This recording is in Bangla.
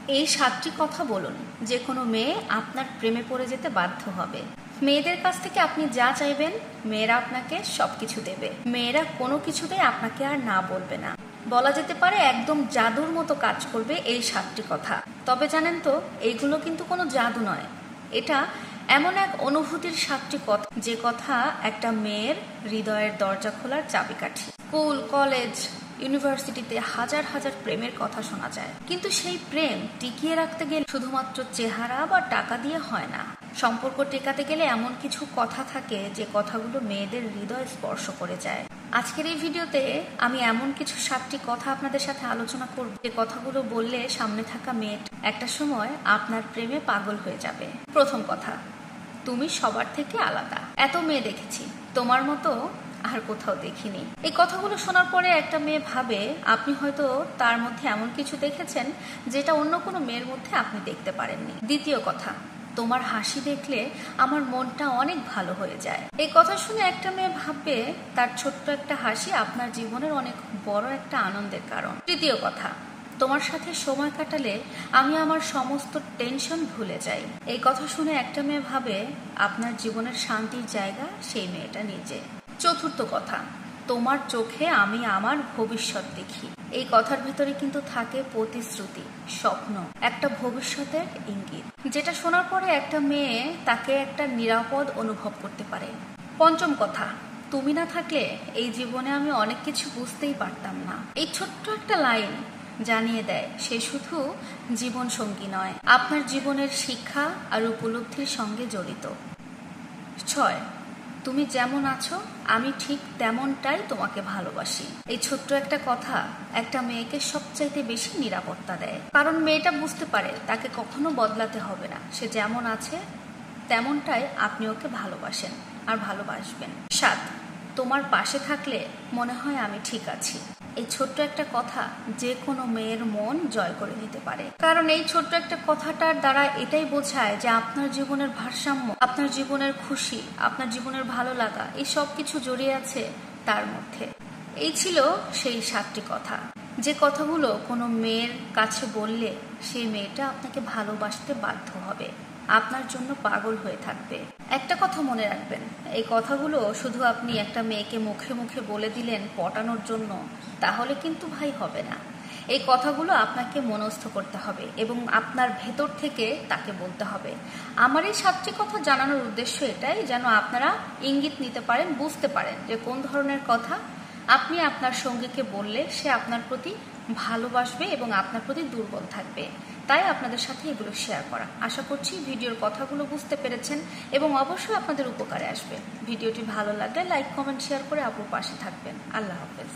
এই 7টি কথা বলুন, যে কোনো মেয়ে আপনার প্রেমে পড়ে যেতে বাধ্য হবে। মেয়েদের কাছ থেকে আপনি যা চাইবেন, মেয়েরা আপনাকে সবকিছু দেবে। মেয়েরা কোনো কিছুতেই আপনাকে আর না বলবে না। বলা যেতে পারে একদম জাদুর মতো কাজ করবে এই 7টি কথা। তবে জানেন তো, এইগুলো কিন্তু কোনো জাদু নয়। এটা এমন এক অনুভূতির 7টি কথা, যে কথা একটা মেয়ের হৃদয়ের দরজা খোলার চাবিকাঠি। স্কুল, কলেজ, ইউনিভার্সিটিতে হাজার হাজার প্রেমের কথা শোনা যায়, কিন্তু সেই প্রেম টিকিয়ে রাখতে গেলে শুধুমাত্র চেহারা বা টাকা দিয়ে হয় না। সম্পর্ক টেকাতে গেলে এমন কিছু কথা থাকে যে কথাগুলো মেয়েদের হৃদয় স্পর্শ করে যায়। আজকের এই ভিডিওতে আমি এমন কিছু 7টি কথা আপনাদের সাথে আলোচনা করব, যে কথাগুলো বললে সামনে থাকা মেয়েটা একটা সময় আপনার প্রেমে পাগল হয়ে যাবে। প্রথম কথা, তুমি সবার থেকে আলাদা। এত মেয়ে দেখেছি, তোমার মতো আর কোথাও দেখিনি। এই কথাগুলো শোনার পরে একটা মেয়ে ভাবে আপনি হয়তো তার মধ্যে এমন কিছু দেখেছেন যেটা অন্য কোনো মেয়ের মধ্যে আপনি দেখতে পারেননি। দ্বিতীয় কথা, তোমার হাসি দেখলে আমার মনটা অনেক ভালো হয়ে যায়। এই কথা শুনে একটা মেয়ে ভাববে তার ছোট্ট একটা হাসি আপনার জীবনের অনেক বড় একটা আনন্দের কারণ। তৃতীয় কথা, তোমার সাথে সময় কাটালে আমি আমার সমস্ত টেনশন ভুলে যাই। এই কথা শুনে একটা মেয়ে ভাবে আপনার জীবনের শান্তির জায়গা সেই মেয়েটা নিজে। চতুর্থ কথা, তোমার চোখে আমি আমার ভবিষ্যৎ দেখি। এই কথার ভেতরে কিন্তু থাকে প্রতিশ্রুতি, স্বপ্ন, একটা ভবিষ্যতের ইঙ্গিত, যেটা শোনার পরে একটা মেয়ে তাকে একটা নিরাপদ অনুভব করতে পারে। পঞ্চম কথা, তুমি না থাকলে এই জীবনে আমি অনেক কিছু বুঝতেই পারতাম না। এই ছোট্ট একটা লাইন জানিয়ে দেয় সে শুধু জীবন সঙ্গী নয়, আপনার জীবনের শিক্ষা আর উপলব্ধির সঙ্গে জড়িত। 6, তুমি যেমন আছো আমি ঠিক তেমনটাই তোমাকে ভালোবাসি। এই ছোট্ট একটা কথা একটা মেয়েকে সবচাইতে বেশি নিরাপত্তা দেয়, কারণ মেয়েটা বুঝতে পারে তাকে কখনো বদলাতে হবে না। সে যেমন আছে তেমনটাই আপনি ওকে ভালোবাসেন আর ভালোবাসবেন। 7, তোমার পাশে থাকলে মনে হয় আমি ঠিক আছি। এই ছোট্ট একটা কথা যে কোনো মেয়ের মন জয় করে নিতে পারে, কারণ এই ছোট্ট একটা কথাটার দ্বারা এটাই বোঝায় যে আপনার জীবনের ভারসাম্য, আপনার জীবনের খুশি, আপনার জীবনের ভালো লাগা, এই সব কিছু জড়িয়ে আছে তার মধ্যে। এই ছিল সেই 7টি কথা, যে কথাগুলো কোনো মেয়ের কাছে বললে সেই মেয়েটা আপনাকে ভালোবাসতে বাধ্য হবে, আপনার জন্য পাগল হয়ে থাকবে। একটা কথা মনে রাখবেন, এই কথাগুলো শুধু আপনি একটা মেয়েকে মুখে মুখে বলে দিলেন পটানোর জন্য, তাহলে কিন্তু ভাই হবে না। এই কথাগুলো আপনাকে মনস্থ করতে হবে এবং আপনার ভেতর থেকে তাকে বলতে হবে। আমার এই 7টি কথা জানানোর উদ্দেশ্য এটাই, যেন আপনারা ইঙ্গিত নিতে পারেন, বুঝতে পারেন যে কোন ধরনের কথা আপনি আপনার সঙ্গীকে বললে সে আপনার প্রতি ভালোবাসবে এবং আপনার প্রতি দুর্বল থাকবে। তাই আপনাদের সাথে এগুলো শেয়ার করা। আশা করছি ভিডিওর কথাগুলো বুঝতে পেরেছেন এবং অবশ্যই আপনাদের উপকারে আসবে। ভিডিওটি ভালো লাগলে লাইক, কমেন্ট, শেয়ার করে আপুর পাশে থাকবেন। আল্লাহ হাফেজ।